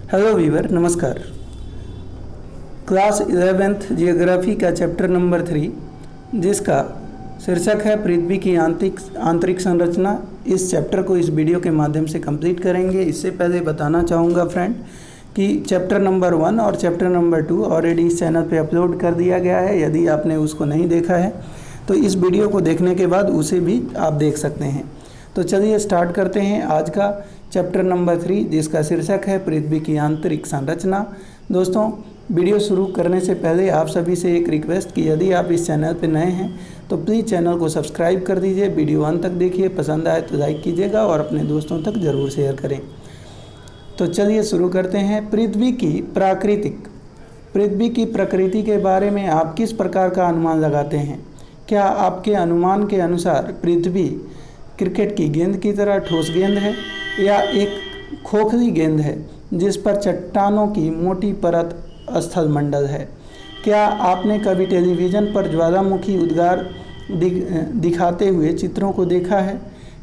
Hello Weaver, नमस्कार। Class 11th geography का chapter number 3 जिसका शीर्षक है पृथ्वी की आंतरिक संरचना, इस चैप्टर को इस वीडियो के माध्यम से कंप्लीट करेंगे। इससे पहले बताना चाहूँगा फ्रेंड कि चैप्टर नंबर 1 और चैप्टर नंबर 2 ऑलरेडी इस चैनल पे अपलोड कर दिया गया है। यदि आपने उसको नहीं देखा है तो इस वीडियो को देखने के बाद उसे भी आप देख सकते हैं। तो चलिए स्टार्ट करते हैं आज का चैप्टर नंबर 3 जिसका शीर्षक है पृथ्वी की आंतरिक संरचना। दोस्तों, वीडियो शुरू करने से पहले आप सभी से एक रिक्वेस्ट कि यदि आप इस चैनल पर नए हैं तो प्लीज़ चैनल को सब्सक्राइब कर दीजिए। वीडियो अंत तक देखिए, पसंद आए तो लाइक कीजिएगा और अपने दोस्तों तक ज़रूर शेयर करें। तो चलिए शुरू करते हैं। पृथ्वी की प्रकृति के बारे में आप किस प्रकार का अनुमान लगाते हैं? क्या आपके अनुमान के अनुसार पृथ्वी क्रिकेट की गेंद की तरह ठोस गेंद है या एक खोखली गेंद है जिस पर चट्टानों की मोटी परत स्थल मंडल है? क्या आपने कभी टेलीविज़न पर ज्वालामुखी उद्गार दिखाते हुए चित्रों को देखा है?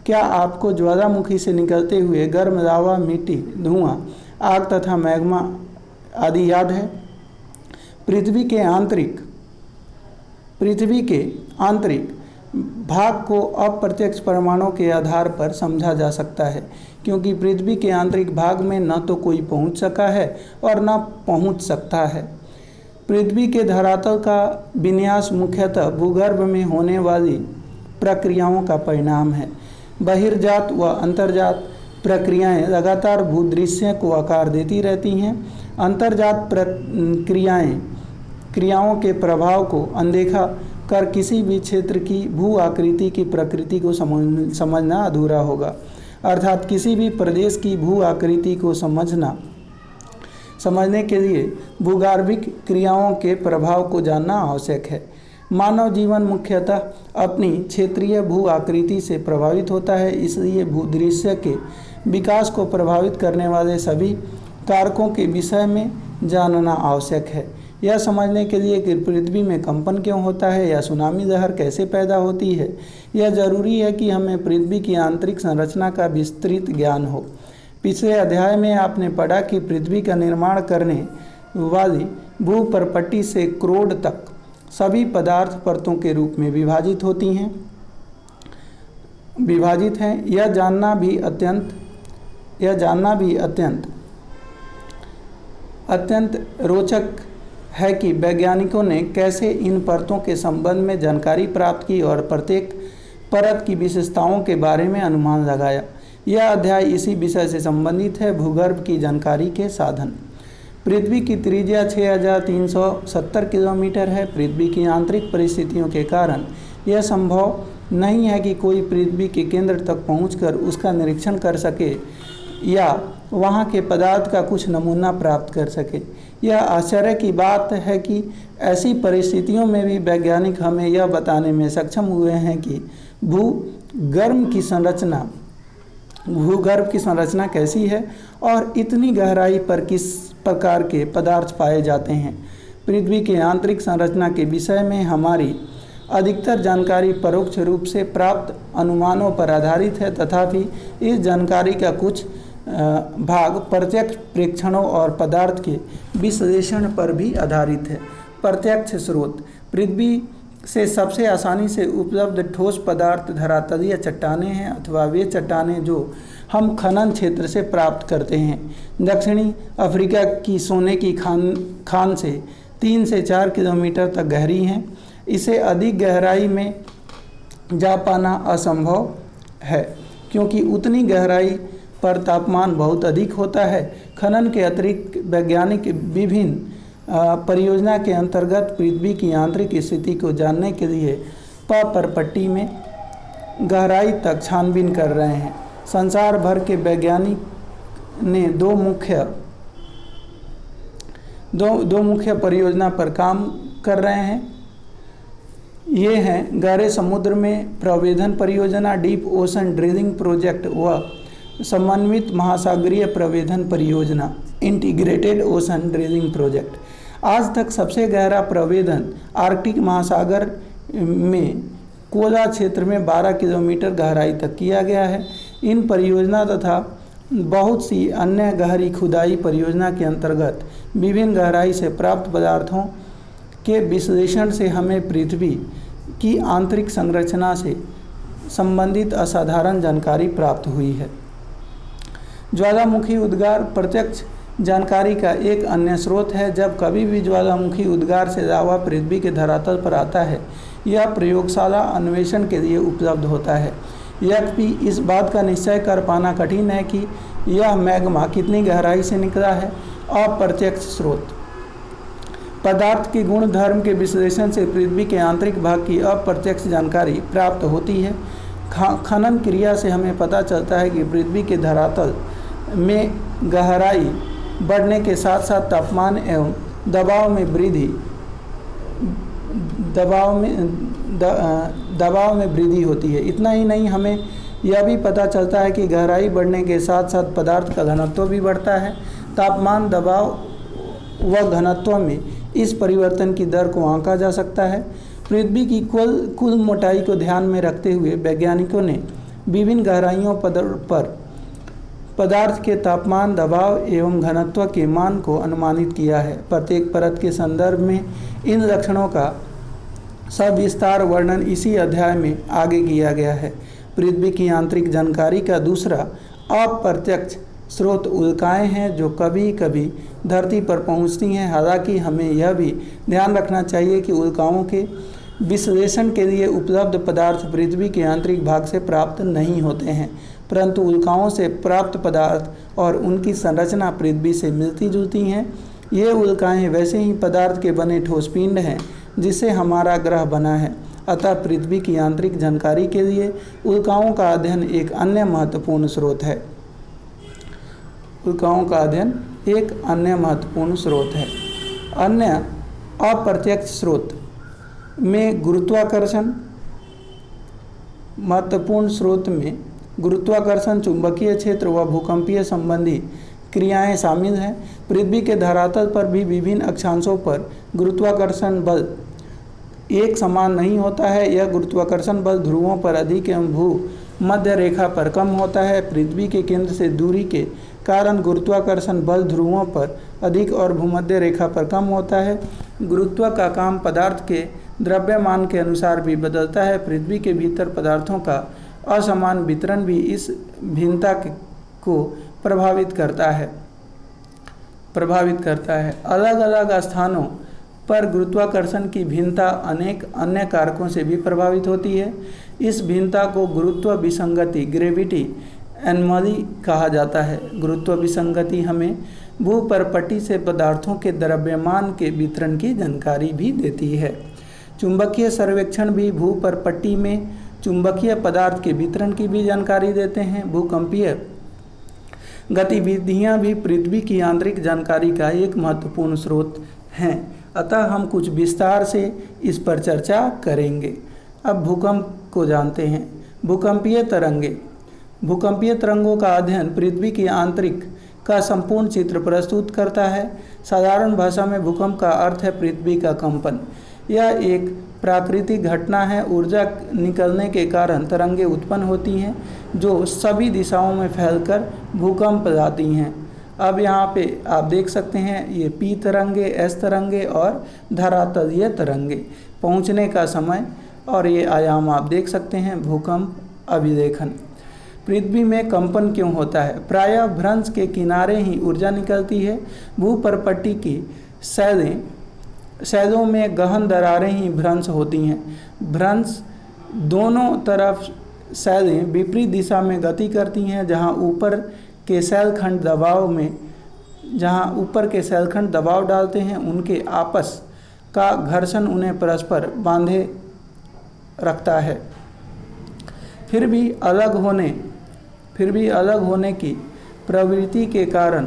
क्या आपको ज्वालामुखी से निकलते हुए गर्म लावा, मिट्टी, धुआं, आग तथा मैग्मा आदि याद है? पृथ्वी के आंतरिक भाग को अप्रत्यक्ष प्रमाणों के आधार पर समझा जा सकता है, क्योंकि पृथ्वी के आंतरिक भाग में न तो कोई पहुंच सका है और न पहुंच सकता है। पृथ्वी के धरातल का विन्यास मुख्यतः भूगर्भ में होने वाली प्रक्रियाओं का परिणाम है। बहिर्जात व अंतर्जात प्रक्रियाएं लगातार भूदृश्य को आकार देती रहती हैं। अंतर्जात क्रियाओं के प्रभाव को अनदेखा कर किसी भी क्षेत्र की भू आकृति की प्रकृति को समझना अधूरा होगा। अर्थात किसी भी प्रदेश की भू आकृति को समझने के लिए भूगर्भिक क्रियाओं के प्रभाव को जानना आवश्यक है। मानव जीवन मुख्यतः अपनी क्षेत्रीय भू आकृति से प्रभावित होता है, इसलिए भूदृश्य के विकास को प्रभावित करने वाले सभी कारकों के विषय में जानना आवश्यक है। यह समझने के लिए कि पृथ्वी में कंपन क्यों होता है या सुनामी लहर कैसे पैदा होती है, यह जरूरी है कि हमें पृथ्वी की आंतरिक संरचना का विस्तृत ज्ञान हो। पिछले अध्याय में आपने पढ़ा कि पृथ्वी का निर्माण करने वाली भूपरपट्टी से क्रोड तक सभी पदार्थ परतों के रूप में विभाजित हैं। यह जानना भी अत्यंत रोचक है कि वैज्ञानिकों ने कैसे इन परतों के संबंध में जानकारी प्राप्त की और प्रत्येक परत की विशेषताओं के बारे में अनुमान लगाया। यह अध्याय इसी विषय से संबंधित है, भूगर्भ की जानकारी के साधन। पृथ्वी की त्रिज्या 6370 किलोमीटर है। पृथ्वी की आंतरिक परिस्थितियों के कारण यह संभव नहीं है कि कोई पृथ्वी के केंद्र तक पहुंचकर उसका निरीक्षण कर सके या वहां के पदार्थ का कुछ नमूना प्राप्त कर सके। यह आश्चर्य की बात है कि ऐसी परिस्थितियों में भी वैज्ञानिक हमें यह बताने में सक्षम हुए हैं कि भूगर्भ की संरचना कैसी है और इतनी गहराई पर किस प्रकार के पदार्थ पाए जाते हैं। पृथ्वी के आंतरिक संरचना के विषय में हमारी अधिकतर जानकारी परोक्ष रूप से प्राप्त अनुमानों पर आधारित है, तथापि इस जानकारी का कुछ भाग प्रत्यक्ष प्रेक्षणों और पदार्थ के विश्लेषण पर भी आधारित है। प्रत्यक्ष स्रोत: पृथ्वी से सबसे आसानी से उपलब्ध ठोस पदार्थ धरातलीय चट्टानें हैं अथवा वे चट्टानें जो हम खनन क्षेत्र से प्राप्त करते हैं। दक्षिणी अफ्रीका की सोने की खान से 3 से 4 किलोमीटर तक गहरी हैं। इसे अधिक गहराई में जा पाना असंभव है, क्योंकि उतनी गहराई पर तापमान बहुत अधिक होता है। खनन के अतिरिक्त वैज्ञानिक विभिन्न परियोजना के अंतर्गत पृथ्वी की आंतरिक स्थिति को जानने के लिए परपट्टी में गहराई तक छानबीन कर रहे हैं। संसार भर के वैज्ञानिक ने दो मुख्य परियोजना पर काम कर रहे हैं। ये हैं गहरे समुद्र में प्रवेधन परियोजना, डीप ओशन ड्रिलिंग प्रोजेक्ट, व समन्वित महासागरीय प्रवेधन परियोजना, इंटीग्रेटेड ओशन ड्रिलिंग प्रोजेक्ट। आज तक सबसे गहरा प्रवेधन आर्कटिक महासागर में कोला क्षेत्र में 12 किलोमीटर गहराई तक किया गया है। इन परियोजना तथा बहुत सी अन्य गहरी खुदाई परियोजना के अंतर्गत विभिन्न गहराई से प्राप्त पदार्थों के विश्लेषण से हमें पृथ्वी की आंतरिक संरचना से संबंधित असाधारण जानकारी प्राप्त हुई है। ज्वालामुखी उद्गार प्रत्यक्ष जानकारी का एक अन्य स्रोत है। जब कभी भी ज्वालामुखी उद्गार से लावा पृथ्वी के धरातल पर आता है, यह प्रयोगशाला अन्वेषण के लिए उपलब्ध होता है। यद्यपि इस बात का निश्चय कर पाना कठिन है कि यह मैग्मा कितनी गहराई से निकला है। अप्रत्यक्ष स्रोत पदार्थ के गुण धर्म के विश्लेषण से पृथ्वी के आंतरिक भाग की अप्रत्यक्ष जानकारी प्राप्त होती है। खनन क्रिया से हमें पता चलता है कि पृथ्वी के धरातल में गहराई बढ़ने के साथ साथ तापमान एवं दबाव में वृद्धि होती है। इतना ही नहीं, हमें यह भी पता चलता है कि गहराई बढ़ने के साथ साथ पदार्थ का घनत्व भी बढ़ता है। तापमान, दबाव व घनत्व में इस परिवर्तन की दर को आंका जा सकता है। पृथ्वी की कुल मोटाई को ध्यान में रखते हुए वैज्ञानिकों ने विभिन्न गहराइयों पर पदार्थ के तापमान, दबाव एवं घनत्व के मान को अनुमानित किया है। प्रत्येक परत के संदर्भ में इन लक्षणों का सविस्तार वर्णन इसी अध्याय में आगे किया गया है। पृथ्वी की आंतरिक जानकारी का दूसरा अप्रत्यक्ष स्रोत उल्काएं हैं, जो कभी कभी धरती पर पहुंचती हैं। हालांकि हमें यह भी ध्यान रखना चाहिए कि उल्काओं के विश्लेषण के लिए उपलब्ध पदार्थ पृथ्वी के आंतरिक भाग से प्राप्त नहीं होते हैं, परंतु उल्काओं से प्राप्त पदार्थ और उनकी संरचना पृथ्वी से मिलती जुलती हैं। ये उल्काएं वैसे ही पदार्थ के बने ठोस पिंड हैं जिससे हमारा ग्रह बना है। अतः पृथ्वी की आंतरिक जानकारी के लिए उल्काओं का अध्ययन एक अन्य महत्वपूर्ण स्रोत है। उल्काओं का अध्ययन एक अन्य महत्वपूर्ण स्रोत है। अन्य अप्रत्यक्ष स्रोत में गुरुत्वाकर्षण, महत्वपूर्ण स्रोत में गुरुत्वाकर्षण, चुंबकीय क्षेत्र व भूकंपीय संबंधी क्रियाएं शामिल हैं। पृथ्वी के धरातल पर भी विभिन्न अक्षांशों पर गुरुत्वाकर्षण बल एक समान नहीं होता है। यह गुरुत्वाकर्षण बल ध्रुवों पर अधिक एवं भूमध्य रेखा पर कम होता है। पृथ्वी के केंद्र से दूरी के कारण गुरुत्वाकर्षण बल ध्रुवों पर अधिक और भूमध्य रेखा पर कम होता है। गुरुत्व का काम पदार्थ के द्रव्यमान के अनुसार भी बदलता है। पृथ्वी के भीतर पदार्थों का असमान वितरण भी इस भिन्नता को प्रभावित करता है। अलग अलग स्थानों पर गुरुत्वाकर्षण की भिन्नता अनेक अन्य कारकों से भी प्रभावित होती है। इस भिन्नता को गुरुत्व विसंगति, ग्रेविटी एनोमली कहा जाता है। गुरुत्व विसंगति हमें भूपरपट्टी से पदार्थों के द्रव्यमान के वितरण की जानकारी भी देती है। चुंबकीय सर्वेक्षण भी भूपरपट्टी में चुंबकीय पदार्थ के वितरण की भी जानकारी देते हैं। भूकंपीय गतिविधियां भी पृथ्वी की आंतरिक जानकारी का एक महत्वपूर्ण स्रोत हैं। अतः हम कुछ विस्तार से इस पर चर्चा करेंगे। अब भूकंप को जानते हैं। भूकंपीय तरंगों का अध्ययन पृथ्वी की आंतरिक का संपूर्ण चित्र प्रस्तुत करता है। साधारण भाषा में भूकंप का अर्थ है पृथ्वी का कंपन। यह एक प्राकृतिक घटना है। ऊर्जा निकलने के कारण तरंगें उत्पन्न होती हैं जो सभी दिशाओं में फैलकर भूकंप लाती हैं। अब यहाँ पे आप देख सकते हैं ये पी तरंगे, एस तरंगे और धरातलीय तरंगे। पहुँचने का समय और ये आयाम आप देख सकते हैं। भूकंप अभिलेखन। पृथ्वी में कंपन क्यों होता है? प्रायः भ्रंश के किनारे ही ऊर्जा निकलती है। भूपरपट्टी की सैलों में गहन दरारें ही भ्रंश होती हैं। भ्रंश दोनों तरफ सैलें विपरीत दिशा में गति करती हैं। जहां ऊपर के सैलखंड दबाव डालते हैं, उनके आपस का घर्षण उन्हें परस्पर बांधे रखता है। फिर भी अलग होने की प्रवृत्ति के कारण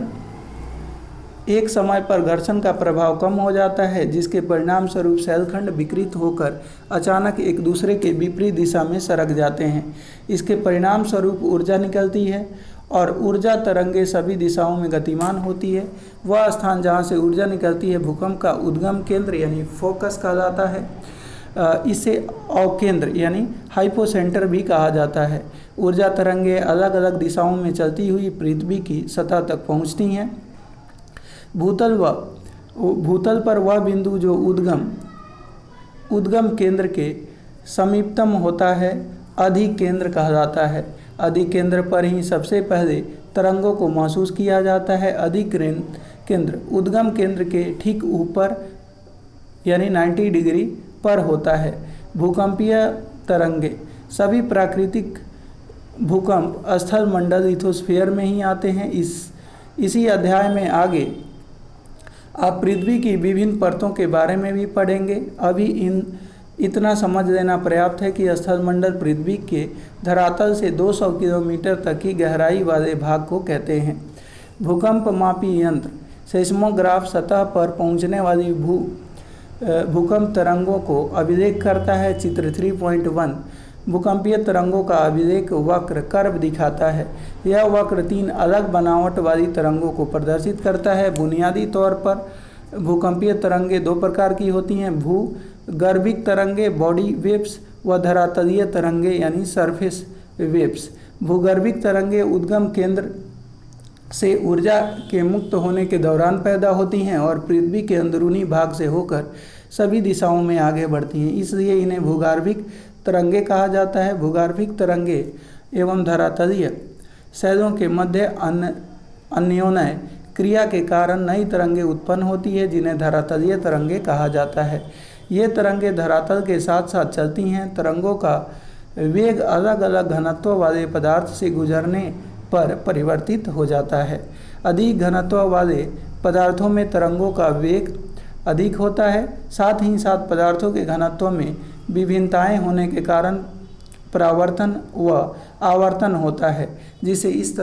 एक समय पर घर्षण का प्रभाव कम हो जाता है, जिसके परिणाम स्वरूप सैलखंड विकृत होकर अचानक एक दूसरे के विपरीत दिशा में सरक जाते हैं। इसके परिणाम स्वरूप ऊर्जा निकलती है और ऊर्जा तरंगे सभी दिशाओं में गतिमान होती है। वह स्थान जहाँ से ऊर्जा निकलती है भूकंप का उद्गम केंद्र यानी फोकस कहलाता है। इसे अवकेंद्र यानी हाइपोसेंटर भी कहा जाता है। ऊर्जा तरंगें अलग अलग दिशाओं में चलती हुई पृथ्वी की सतह तक पहुंचती हैं। भूतल पर वह बिंदु जो उद्गम केंद्र के समीपतम होता है अधिकेंद्र कहा जाता है। अधिकेंद्र पर ही सबसे पहले तरंगों को महसूस किया जाता है। अधिकेंद्र उद्गम केंद्र के ठीक ऊपर यानी 90 डिग्री पर होता है। भूकंपीय तरंगे सभी प्राकृतिक भूकंप स्थल मंडल लिथोस्फीयर में ही आते हैं। इसी अध्याय में आगे आप पृथ्वी की विभिन्न परतों के बारे में भी पढ़ेंगे। अभी इतना समझ लेना पर्याप्त है कि स्थलमंडल पृथ्वी के धरातल से 200 किलोमीटर तक की गहराई वाले भाग को कहते हैं। भूकंप मापी यंत्र सेस्मोग्राफ सतह पर पहुंचने वाली भूकंप तरंगों को अभिलेख करता है। चित्र 3.1 भूकंपीय तरंगों का अभिलेख वक्र कर्व दिखाता है। यह वक्र 3 अलग बनावट वाली तरंगों को प्रदर्शित करता है। बुनियादी तौर पर भूकंपीय तरंगें 2 प्रकार की होती हैं, भूगर्भिक तरंगें बॉडी वेव्स व धरातलीय तरंगें यानी सरफेस वेव्स। भूगर्भिक तरंगें उद्गम केंद्र से ऊर्जा के मुक्त होने के दौरान पैदा होती हैं और पृथ्वी के अंदरूनी भाग से होकर सभी दिशाओं में आगे बढ़ती हैं, इसलिए इन्हें भूगर्भिक तरंगे कहा जाता है। भूगर्भिक तरंगे एवं धरातलीय शैलों के मध्य अन्योन्य क्रिया के कारण नई तरंगे उत्पन्न होती है, जिन्हें धरातलीय तरंगे कहा जाता है। ये तरंगे धरातल के साथ साथ चलती हैं। तरंगों का वेग अलग अलग घनत्व वाले पदार्थ से गुजरने पर परिवर्तित हो जाता है। अधिक घनत्व वाले पदार्थों में तरंगों का वेग अधिक होता है। साथ ही साथ पदार्थों के घनत्व में विभिन्नताएं होने के कारण परावर्तन व आवर्तन होता है, जिससे इस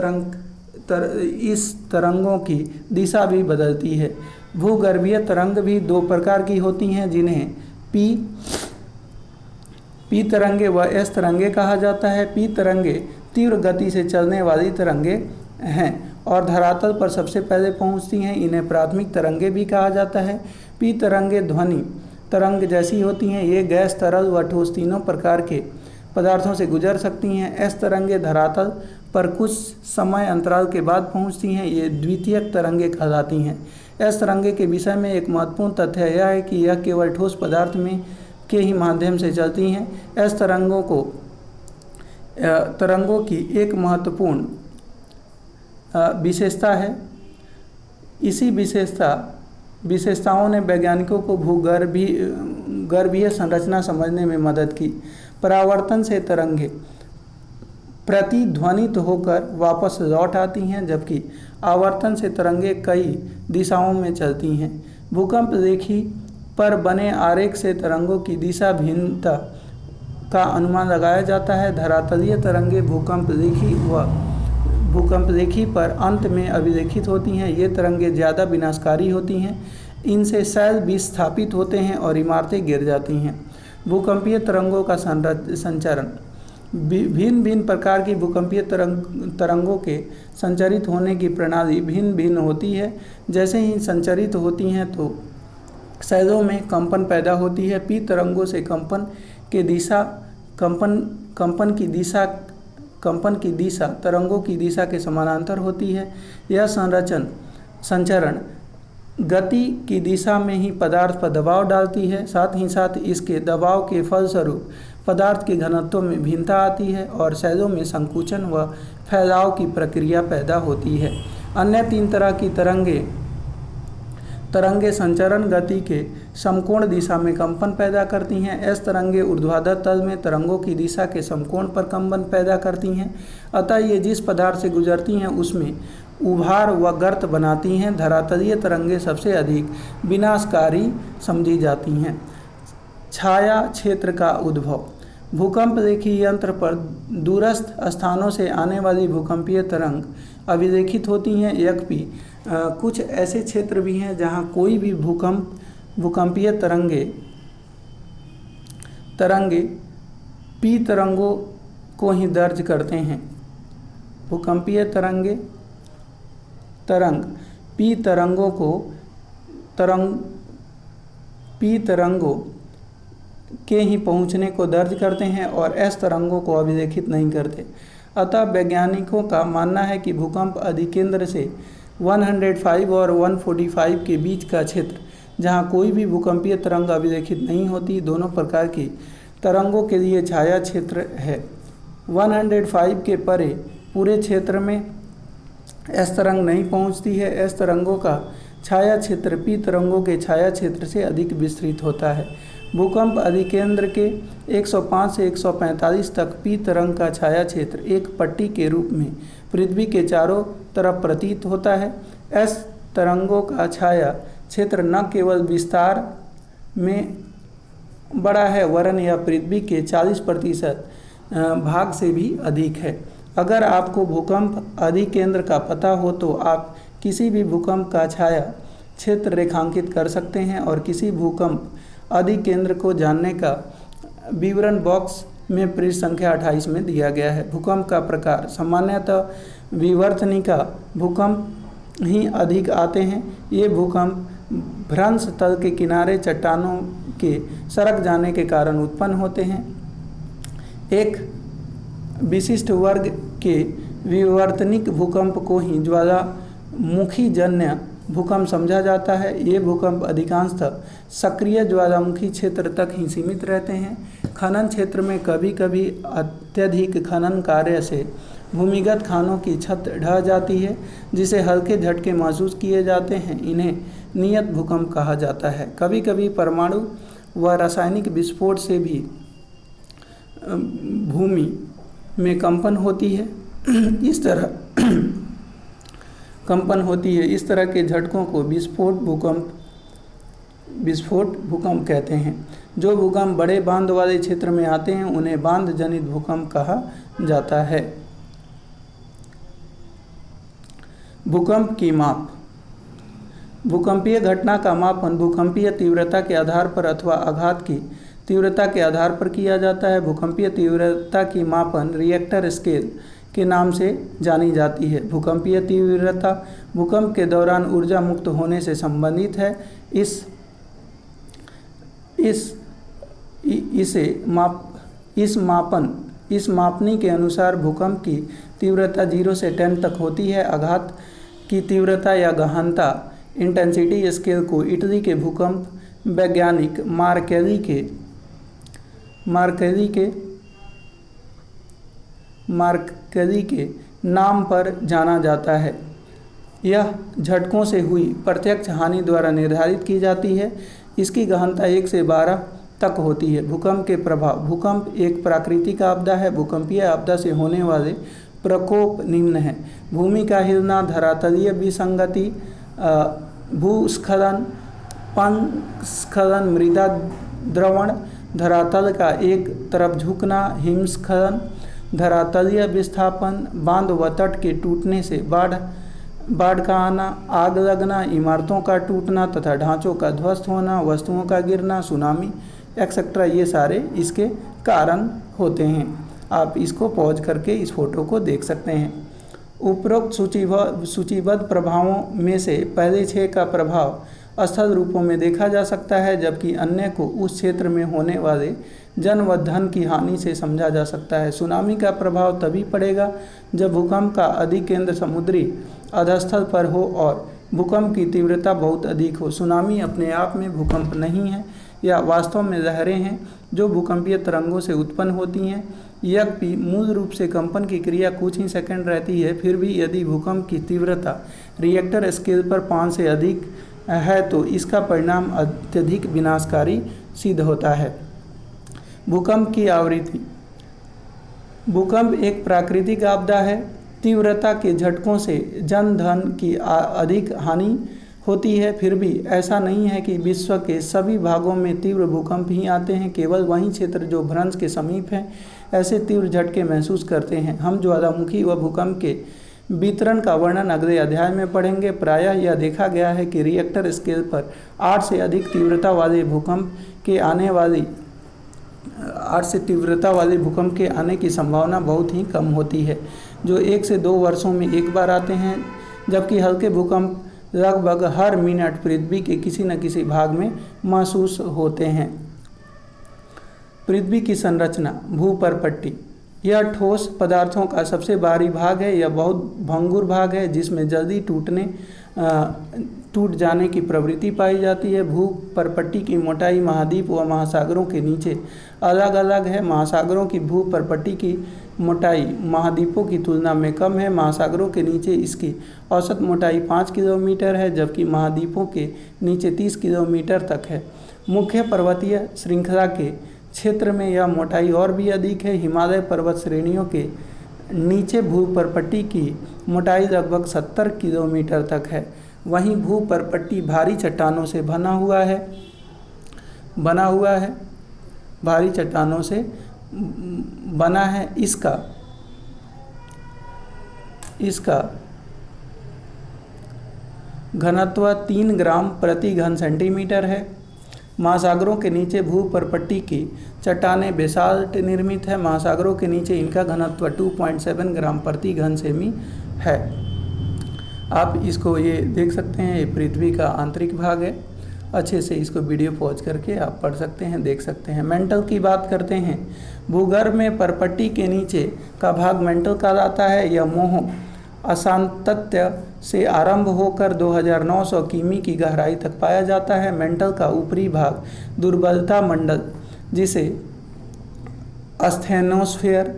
तरंगों की दिशा भी बदलती है। भूगर्भीय तरंग भी 2 प्रकार की होती हैं, जिन्हें पी तरंगे व एस तरंगे कहा जाता है। पी तरंगे तीव्र गति से चलने वाली तरंगे हैं और धरातल पर सबसे पहले पहुंचती हैं। इन्हें प्राथमिक तरंगे भी कहा जाता है। पी तरंगे ध्वनि तरंग जैसी होती हैं। ये गैस, तरल व ठोस तीनों प्रकार के पदार्थों से गुजर सकती हैं। एस तरंगे धरातल पर कुछ समय अंतराल के बाद पहुंचती हैं। ये द्वितीयक तरंगे कहलाती हैं। एस तरंगे के विषय में एक महत्वपूर्ण तथ्य यह है कि यह केवल ठोस पदार्थ में के ही माध्यम से चलती हैं। एस तरंगों की एक महत्वपूर्ण विशेषता है। इसी विशेषताओं ने वैज्ञानिकों को भूगर्भीय संरचना समझने में मदद की। परावर्तन से तरंगें प्रतिध्वनित होकर वापस लौट आती हैं, जबकि आवर्तन से तरंगें कई दिशाओं में चलती हैं। भूकंप रेखी पर बने आरेख से तरंगों की दिशा भिन्नता का अनुमान लगाया जाता है। धरातलीय तरंगें भूकंप रेखी पर अंत में अभिलेखित होती हैं। ये तरंगें ज़्यादा विनाशकारी होती हैं। इनसे शैल विस्थापित होते हैं और इमारतें गिर जाती हैं। भूकंपीय तरंगों का संचरण भिन्न भिन्न प्रकार की भूकंपीय तरंगों के संचरित होने की प्रणाली भिन्न भिन्न होती है। जैसे ही संचरित होती हैं तो शैलों में कंपन पैदा होती है। पी तरंगों से कंपन की दिशा तरंगों की दिशा के समानांतर होती है। यह संचरण गति की दिशा में ही पदार्थ पर दबाव डालती है। साथ ही साथ इसके दबाव के फलस्वरूप पदार्थ के घनत्व में भिन्नता आती है और शैलों में संकुचन व फैलाव की प्रक्रिया पैदा होती है। अन्य 3 तरह की तरंगे संचरण गति के समकोण दिशा में कंपन पैदा करती हैं। एस तरंगे ऊर्ध्वाधर तल में तरंगों की दिशा के समकोण पर कंपन पैदा करती हैं। अतः ये जिस पदार्थ से गुजरती हैं उसमें उभार व गर्त बनाती हैं। धरातलीय तरंगे सबसे अधिक विनाशकारी समझी जाती हैं। छाया क्षेत्र का उद्भव भूकंप रेखी यंत्र पर दूरस्थ स्थानों से आने वाली भूकंपीय तरंग अभिलेखित होती हैं। यद्यपि कुछ ऐसे क्षेत्र भी हैं जहां कोई भी भूकंपीय तरंगे पी तरंगों को ही दर्ज करते हैं। भूकंपीय तरंग पी तरंगों के ही पहुंचने को दर्ज करते हैं और एस तरंगों को अभिलेखित नहीं करते। अतः वैज्ञानिकों का मानना है कि भूकंप अधिकेंद्र से 105 और 145 के बीच का क्षेत्र, जहां कोई भी भूकंपीय तरंग अभिलेखित नहीं होती, दोनों प्रकार की तरंगों के लिए छाया क्षेत्र है। 105 के परे पूरे क्षेत्र में एस तरंग नहीं पहुंचती है। एस तरंगों का छाया क्षेत्र पी तरंगों के छाया क्षेत्र से अधिक विस्तृत होता है। भूकंप अधिकेंद्र के 105 से 145 तक पी तरंग का छाया क्षेत्र एक पट्टी के रूप में पृथ्वी के चारों तरफ प्रतीत होता है। एस तरंगों का छाया क्षेत्र न केवल विस्तार में बड़ा है वरन यह पृथ्वी के 40% भाग से भी अधिक है। अगर आपको भूकंप अधिकेंद्र का पता हो तो आप किसी भी भूकंप का छाया क्षेत्र रेखांकित कर सकते हैं और किसी भूकंप अधिकेंद्र को जानने का विवरण बॉक्स में पृष्ठ संख्या 28 में दिया गया है। भूकंप का प्रकार सामान्यतः विवर्तनिका भूकंप ही अधिक आते हैं। ये भूकंप भ्रंश तल के किनारे चट्टानों के सरक जाने के कारण उत्पन्न होते हैं। एक विशिष्ट वर्ग के विवर्तनिक भूकंप को ही ज्वालामुखी जन्य भूकंप समझा जाता है। ये भूकंप अधिकांशतः सक्रिय ज्वालामुखी क्षेत्र तक ही सीमित रहते हैं। खनन क्षेत्र में कभी कभी अत्यधिक खनन कार्य से भूमिगत खानों की छत ढह जाती है, जिसे हल्के झटके महसूस किए जाते हैं। इन्हें नियत भूकंप कहा जाता है। कभी कभी परमाणु व रासायनिक विस्फोट से भी भूमि में कंपन होती है। इस तरह के झटकों को विस्फोट भूकंप कहते हैं। जो भूकंप बड़े बांध वाले क्षेत्र में आते हैं उन्हें बांध जनित भूकंप कहा जाता है। भूकंप की माप। भूकंपीय घटना का मापन भूकंपीय तीव्रता के आधार पर अथवा आघात की तीव्रता के आधार पर किया जाता है। भूकंपीय तीव्रता की मापन रिएक्टर स्केल के नाम से जानी जाती है। भूकंपीय तीव्रता भूकंप के दौरान ऊर्जा मुक्त होने से संबंधित है। इस मापनी के अनुसार भूकंप की तीव्रता 0 से 10 तक होती है। आघात की तीव्रता या गहनता इंटेंसिटी स्केल को इटली के भूकंप वैज्ञानिक मार्केली के नाम पर जाना जाता है। यह झटकों से हुई प्रत्यक्ष हानि द्वारा निर्धारित की जाती है। इसकी गहनता 1 से 12 तक होती है। भूकंप के प्रभाव। भूकंप एक प्राकृतिक आपदा है। भूकंपीय आपदा से होने वाले प्रकोप निम्न हैं: भूमि का हिलना, धरातलीय विसंगति, भूस्खलन, पनस्खलन, मृदा द्रवण, धरातल का एक तरफ झुकना, हिमस्खलन, धरातलीय विस्थापन, बांध व तट के टूटने से बाढ़ का आना, आग लगना, इमारतों का टूटना तथा ढांचों का ध्वस्त होना, वस्तुओं का गिरना, सुनामी एक्सेट्रा, ये सारे इसके कारण होते हैं। आप इसको पॉज करके इस फोटो को देख सकते हैं। उपरोक्त सूचीबद्ध प्रभावों में से पहले 6 का प्रभाव स्थल रूपों में देखा जा सकता है, जबकि अन्य को उस क्षेत्र में होने वाले जन व धन की हानि से समझा जा सकता है। सुनामी का प्रभाव तभी पड़ेगा जब भूकंप का अधिकेंद्र समुद्री अधस्थल पर हो और भूकंप की तीव्रता बहुत अधिक हो। सुनामी अपने आप में भूकंप नहीं है, या वास्तव में लहरें हैं जो भूकंपीय तरंगों से उत्पन्न होती हैं। यद्यपि मूल रूप से कंपन की क्रिया कुछ ही सेकंड रहती है, फिर भी यदि भूकंप की तीव्रता रिएक्टर स्केल पर 5 से अधिक है तो इसका परिणाम अत्यधिक विनाशकारी सिद्ध होता है। भूकंप की आवृत्ति। भूकंप एक प्राकृतिक आपदा है। तीव्रता के झटकों से जन धन की अधिक हानि होती है। फिर भी ऐसा नहीं है कि विश्व के सभी भागों में तीव्र भूकंप ही आते हैं। केवल वही क्षेत्र जो भ्रंश के समीप हैं ऐसे तीव्र झटके महसूस करते हैं। हम ज्वालामुखी व भूकंप के वितरण का वर्णन अगले अध्याय में पढ़ेंगे। प्रायः यह देखा गया है कि रिएक्टर स्केल पर 8 से अधिक तीव्रता वाले भूकंप के आने की संभावना बहुत ही कम होती है, जो 1 से 2 वर्षों में एक बार आते हैं, जबकि हल्के भूकंप लगभग हर मिनट पृथ्वी के किसी न किसी भाग में महसूस होते हैं। पृथ्वी की संरचना। भूपरपट्टी यह ठोस पदार्थों का सबसे बाहरी भाग है। यह बहुत भंगुर भाग है जिसमें जल्दी टूट जाने की प्रवृत्ति पाई जाती है। भूपरपट्टी की मोटाई महाद्वीप व महासागरों के नीचे अलग अलग है। महासागरों की भूपरपट्टी की मोटाई महाद्वीपों की तुलना में कम है। महासागरों के नीचे इसकी औसत मोटाई 5 किलोमीटर है, जबकि महाद्वीपों के नीचे 30 किलोमीटर तक है। मुख्य पर्वतीय श्रृंखला के क्षेत्र में यह मोटाई और भी अधिक है। हिमालय पर्वत श्रेणियों के नीचे भूपरपट्टी की मोटाई लगभग 70 किलोमीटर तक है। वहीं भूपरपट्टी भारी चट्टानों से बना हुआ है। भारी चट्टानों से बना है। इसका घनत्व 3 ग्राम प्रति घन सेंटीमीटर है। महासागरों के नीचे भूपरपट्टी की चट्टानें बेसाल्ट निर्मित है। महासागरों के नीचे इनका घनत्व 2.7 ग्राम प्रति घन सेमी है। आप इसको ये देख सकते हैं, ये पृथ्वी का आंतरिक भाग है। अच्छे से इसको वीडियो पॉज करके आप पढ़ सकते हैं, देख सकते हैं। मेंटल की बात करते हैं। भूगर्भ में परपट्टी के नीचे का भाग मेंटल कहलाता है। यह मोह अशांतत्य से आरंभ होकर 2900 किमी की गहराई तक पाया जाता है। मेंटल का ऊपरी भाग दुर्बलता मंडल, जिसे अस्थेनोस्फीयर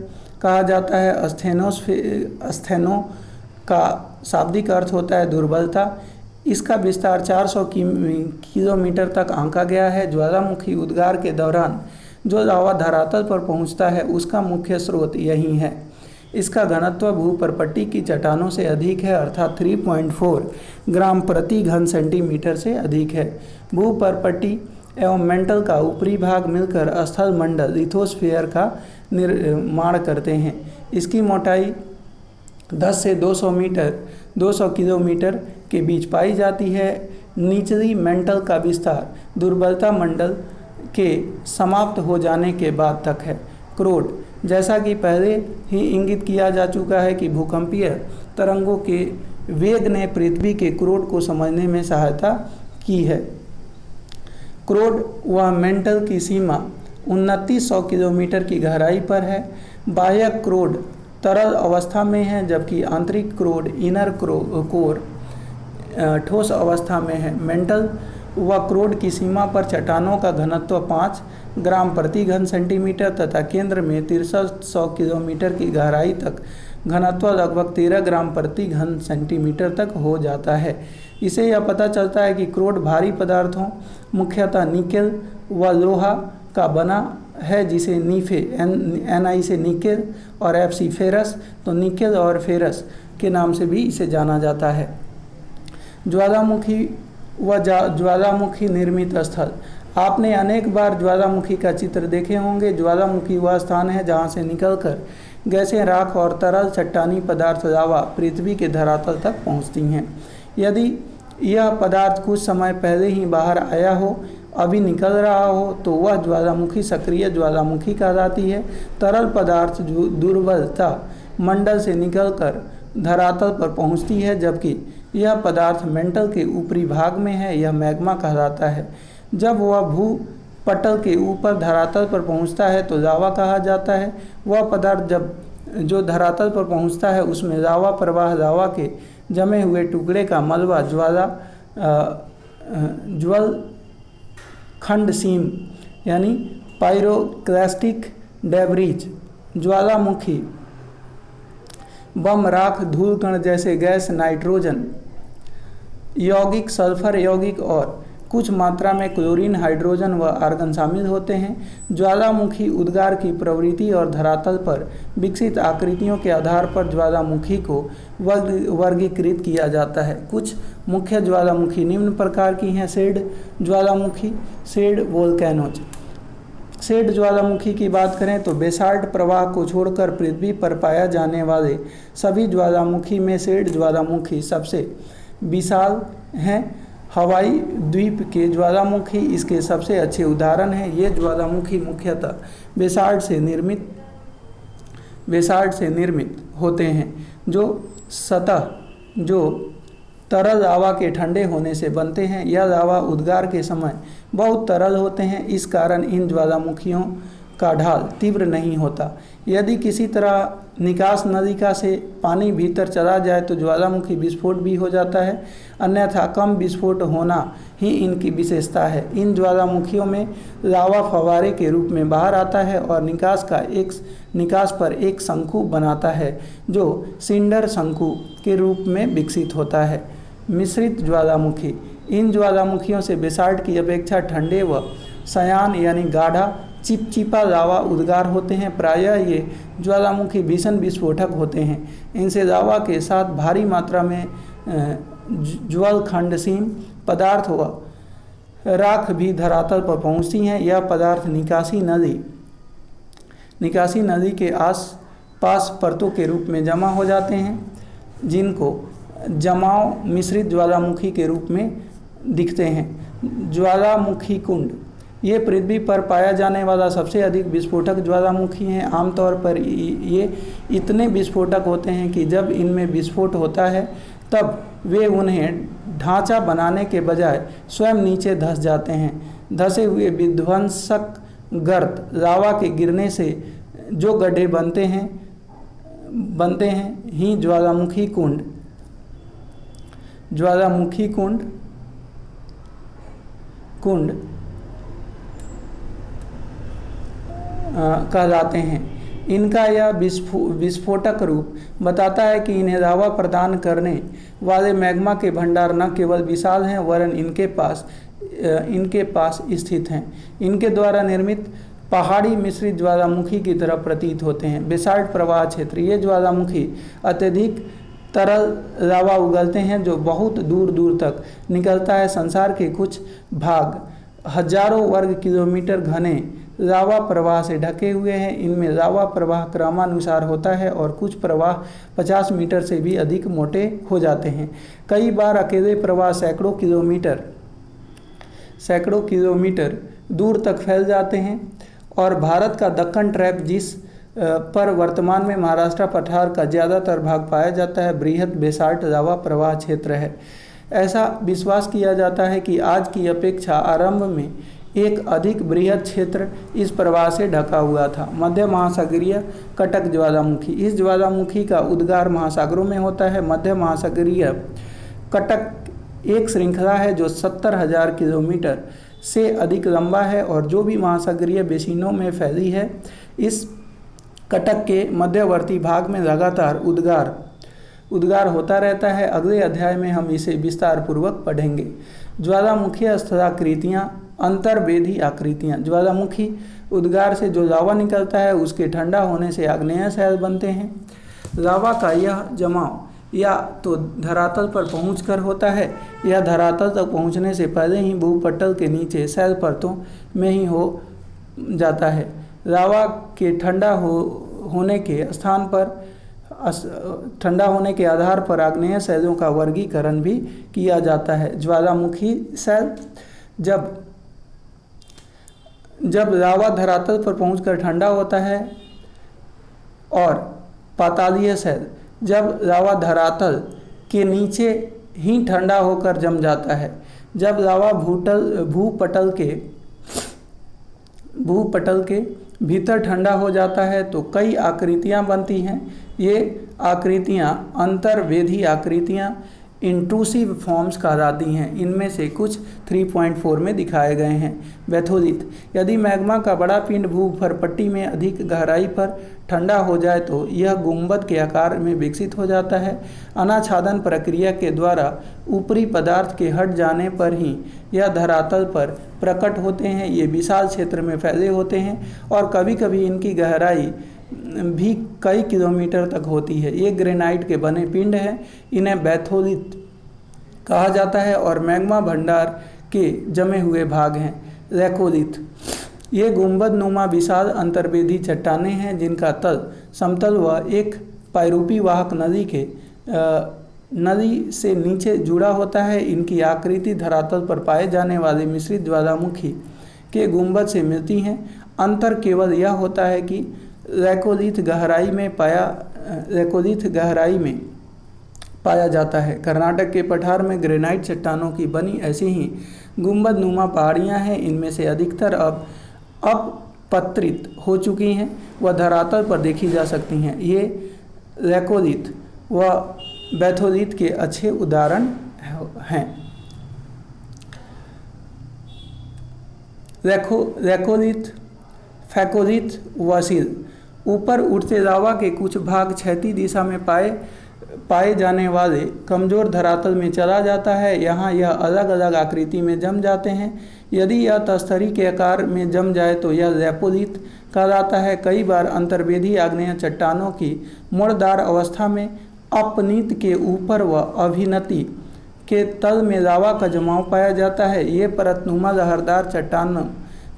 कहा जाता है। अस्थेनो का शाब्दिक अर्थ होता है दुर्बलता। इसका विस्तार 400 किलोमीटर तक आंका गया है। ज्वालामुखी उद्गार के दौरान जो लावा धरातल पर पहुंचता है उसका मुख्य स्रोत यही है। इसका घनत्व भूपरपट्टी की चट्टानों से अधिक है, अर्थात 3.4 ग्राम प्रति घन सेंटीमीटर से अधिक है। भूपरपट्टी एवं मेंटल का ऊपरी भाग मिलकर स्थल मंडल लिथोस्फीयर का निर्माण करते हैं। इसकी मोटाई 10 से 200 किलोमीटर के बीच पाई जाती है। निचली मेंटल का विस्तार दुर्बलता मंडल के समाप्त हो जाने के बाद तक है। क्रोड, जैसा कि पहले ही इंगित किया जा चुका है कि भूकंपीय तरंगों के वेग ने पृथ्वी के क्रोड को समझने में सहायता की है। क्रोड व मेंटल की सीमा 2900 किलोमीटर की गहराई पर है। बाह्य क्रोड तरल अवस्था में है, जबकि आंतरिक क्रोड इनर कोर ठोस अवस्था में है। मेंटल व क्रोड की सीमा पर चट्टानों का घनत्व 5 ग्राम प्रति घन सेंटीमीटर तथा केंद्र में 6300 किलोमीटर की गहराई तक घनत्व लगभग 13 ग्राम प्रति घन सेंटीमीटर तक हो जाता है। इसे यह पता चलता है कि क्रोड भारी पदार्थों मुख्यतः निकेल व लोहा का बना है, जिसे नीफे Ni से निकेल और Fe फेरस, तो निकेल और फेरस के नाम से भी इसे जाना जाता है। ज्वालामुखी व ज्वालामुखी निर्मित स्थल। आपने अनेक बार ज्वालामुखी का चित्र देखे होंगे। ज्वालामुखी वह स्थान है जहाँ से निकलकर गैसें, राख और तरल चट्टानी पदार्थ लावा पृथ्वी के धरातल तक पहुँचती हैं। यदि यह पदार्थ कुछ समय पहले ही बाहर आया हो, अभी निकल रहा हो, तो वह ज्वालामुखी सक्रिय ज्वालामुखी कहलाती है। तरल पदार्थ दुर्बलता मंडल से निकलकर धरातल पर पहुँचती है, जबकि यह पदार्थ मेंटल के ऊपरी भाग में है। यह मैग्मा कहलाता है। जब वह भूपटल के ऊपर धरातल पर पहुंचता है तो लावा कहा जाता है। वह पदार्थ जो धरातल पर पहुंचता है उसमें लावा प्रवाह, लावा के जमे हुए टुकड़े का मलबा, ज्वल खंड सीम यानी पायरोक्लास्टिक डेब्रिज, ज्वालामुखी बम, राख, धूल कण जैसे गैस, नाइट्रोजन यौगिक, सल्फर यौगिक और कुछ मात्रा में क्लोरीन, हाइड्रोजन व आर्गन शामिल होते हैं। ज्वालामुखी उद्गार की प्रवृत्ति और धरातल पर विकसित आकृतियों के आधार पर ज्वालामुखी को वर्गीकृत किया जाता है। कुछ मुख्य ज्वालामुखी निम्न प्रकार की हैं। शेड ज्वालामुखी, शेड वोल्केनोज। शेड ज्वालामुखी की बात करें तो बेसाल्ट प्रवाह को छोड़कर पृथ्वी पर पाया जाने वाले सभी ज्वालामुखी में शेड ज्वालामुखी सबसे विशाल हैं। हवाई द्वीप के ज्वालामुखी इसके सबसे अच्छे उदाहरण हैं। ये ज्वालामुखी मुख्यतः बेसाल्ट से निर्मित होते हैं, जो तरल लावा के ठंडे होने से बनते हैं। यह लावा उद्गार के समय बहुत तरल होते हैं। इस कारण इन ज्वालामुखियों का ढाल तीव्र नहीं होता। यदि किसी तरह निकास नलिका से पानी भीतर चला जाए तो ज्वालामुखी विस्फोट भी हो जाता है, अन्यथा कम विस्फोट होना ही इनकी विशेषता है। इन ज्वालामुखियों में लावा फव्वारे के रूप में बाहर आता है और निकास पर एक शंकु बनाता है जो सिंडर शंकु के रूप में विकसित होता है। मिश्रित ज्वालामुखी, इन ज्वालामुखियों से बेसाल्ट की अपेक्षा ठंडे व शयान यानी गाढ़ा चिपचिपा लावा उद्गार होते हैं। प्रायः ये ज्वालामुखी भीषण विस्फोटक होते हैं। इनसे लावा के साथ भारी मात्रा में ज्वलखंडसीम पदार्थ व राख भी धरातल पर पहुंचती हैं। यह पदार्थ निकासी नदी के आस पास परतों के रूप में जमा हो जाते हैं, जिनको जमाव मिश्रित ज्वालामुखी के रूप में दिखते हैं। ज्वालामुखी कुंड, ये पृथ्वी पर पाया जाने वाला सबसे अधिक विस्फोटक ज्वालामुखी हैं। आमतौर पर ये इतने विस्फोटक होते हैं कि जब इनमें विस्फोट होता है तब वे उन्हें ढांचा बनाने के बजाय स्वयं नीचे धंस जाते हैं। धंसे हुए विध्वंसक गर्त लावा के गिरने से जो गड्ढे बनते हैं ही ज्वालामुखी कुंड कहलाते हैं। इनका यह विस्फोटक रूप बताता है कि इन्हें लावा प्रदान करने वाले मैग्मा के भंडार न केवल विशाल हैं वरन इनके पास स्थित हैं। इनके द्वारा निर्मित पहाड़ी मिश्रित ज्वालामुखी की तरह प्रतीत होते हैं। बेसाल्ट प्रवाह क्षेत्र, ये ज्वालामुखी अत्यधिक तरल लावा उगलते हैं जो बहुत दूर दूर तक निकलता है। संसार के कुछ भाग हजारों वर्ग किलोमीटर घने लावा प्रवाह से ढके हुए हैं। इनमें लावा प्रवाह क्रमानुसार होता है और कुछ प्रवाह 50 मीटर से भी अधिक मोटे हो जाते हैं। कई बार अकेले प्रवाह सैकड़ों किलोमीटर दूर तक फैल जाते हैं। और भारत का दक्कन ट्रैप, जिस पर वर्तमान में महाराष्ट्र पठार का ज़्यादातर भाग पाया जाता है, बृहद बेसाल्ट लावा प्रवाह क्षेत्र है। ऐसा विश्वास किया जाता है कि आज की अपेक्षा आरंभ में एक अधिक बृहद क्षेत्र इस प्रवाह से ढका हुआ था। मध्य महासागरीय कटक ज्वालामुखी, इस ज्वालामुखी का उद्गार महासागरों में होता है। मध्य महासागरीय कटक एक श्रृंखला है जो 70,000 किलोमीटर से अधिक लंबा है और जो भी महासागरीय बेसिनों में फैली है। इस कटक के मध्यवर्ती भाग में लगातार उद्गार होता रहता है। अगले अध्याय में हम इसे विस्तार पूर्वक पढ़ेंगे। ज्वालामुखीय स्थलाकृतियाँ, अंतर्वेधी आकृतियाँ। ज्वालामुखी उद्गार से जो लावा निकलता है उसके ठंडा होने से आग्नेय शैल बनते हैं। लावा का यह जमाव या तो धरातल पर पहुंचकर होता है या धरातल तक पहुंचने से पहले ही भूपटल के नीचे शैल परतों में ही हो जाता है। लावा के ठंडा होने के आधार पर आग्नेय शैलों का वर्गीकरण भी किया जाता है। ज्वालामुखी शैल, जब लावा धरातल पर पहुंचकर ठंडा होता है, और पातालीय शैल, जब लावा धरातल के नीचे ही ठंडा होकर जम जाता है। जब लावा भूपटल के भीतर ठंडा हो जाता है तो कई आकृतियां बनती हैं। ये आकृतियां अंतर्वेधी आकृतियां, इंट्रूसिव फॉर्म्स कहलाती हैं। इनमें से कुछ 3.4 में दिखाए गए हैं। बैथोलिथ, यदि मैग्मा का बड़ा पिंड भूगर्भपट्टी में अधिक गहराई पर ठंडा हो जाए तो यह गुंबद के आकार में विकसित हो जाता है। अनाच्छादन प्रक्रिया के द्वारा ऊपरी पदार्थ के हट जाने पर ही यह धरातल पर प्रकट होते हैं। ये विशाल क्षेत्र में फैले होते हैं और कभी कभी इनकी गहराई भी कई किलोमीटर तक होती है। ये ग्रेनाइट के बने पिंड हैं। इन्हें बैथोलिथ कहा जाता है और मैग्मा भंडार के जमे हुए भाग हैं। लैकोलिथ, ये गुंबद नुमा विशाल अंतर्वेदी चट्टानें हैं जिनका तल समतल व एक पायरूपी वाहक नदी से नीचे जुड़ा होता है। इनकी आकृति धरातल पर पाए जाने वाले मिश्रित ज्वालामुखी के गुंबद से मिलती हैं। अंतर केवल यह होता है कि लैकोलिथ गहराई में पाया जाता है। कर्नाटक के पठार में ग्रेनाइट चट्टानों की बनी ऐसी ही गुंबद नुमा पहाड़ियाँ हैं। इनमें से अधिकतर अब पत्रित हो चुकी हैं वह धरातल पर देखी जा सकती हैं। ये रैकोलिथ व बैथोलिथ के अच्छे उदाहरण हैं। रैकोलिथ, फैकोलिथ व सील। ऊपर उठते लावा के कुछ भाग क्षैतिज दिशा में पाए जाने वाले कमज़ोर धरातल में चला जाता है। यहाँ यह अलग अलग आकृति में जम जाते हैं। यदि यह तस्तरी के आकार में जम जाए तो यह रैपोलिथ कहलाता है। कई बार अंतर्वेदी आग्नेय चट्टानों की मुड़दार अवस्था में अपनीत के ऊपर व अभिनति के तल में लावा का जमाव पाया जाता है। ये परतनुमा लहरदार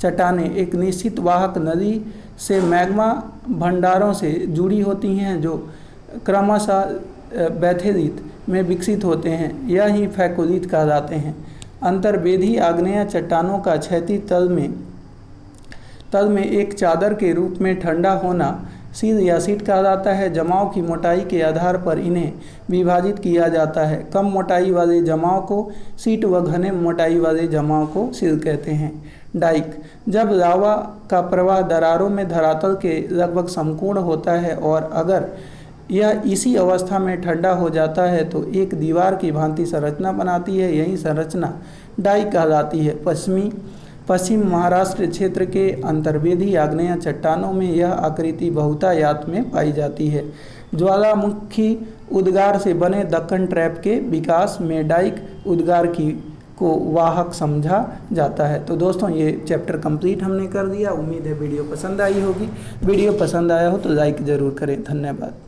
चट्टानें एक निश्चित वाहक नदी से मैग्मा भंडारों से जुड़ी होती हैं जो क्रमशः बैथोलिथ में विकसित होते हैं। यह ही फैकोलिथ कहलाते हैं। अंतर्वेदी आग्नेय चट्टानों का क्षैतिज तल में एक चादर के रूप में ठंडा होना सील या सीट कहलाता है। जमाव की मोटाई के आधार पर इन्हें विभाजित किया जाता है। कम मोटाई वाले जमाव को सीट व घने मोटाई वाले जमाव को सील कहते हैं। डाइक। जब लावा का प्रवाह दरारों में धरातल के लगभग समकोण होता है और अगर यह इसी अवस्था में ठंडा हो जाता है तो एक दीवार की भांति संरचना बनाती है। यही संरचना डाइक कहलाती है। पश्चिम महाराष्ट्र क्षेत्र के अंतर्वेदी आग्नेय चट्टानों में यह आकृति बहुतायत में पाई जाती है। ज्वालामुखी उद्गार से बने दक्कन ट्रैप के विकास में डाइक उद्गार को वाहक समझा जाता है। तो दोस्तों ये चैप्टर कंप्लीट हमने कर दिया। उम्मीद है वीडियो पसंद आई होगी। वीडियो पसंद आया हो तो लाइक ज़रूर करें। धन्यवाद।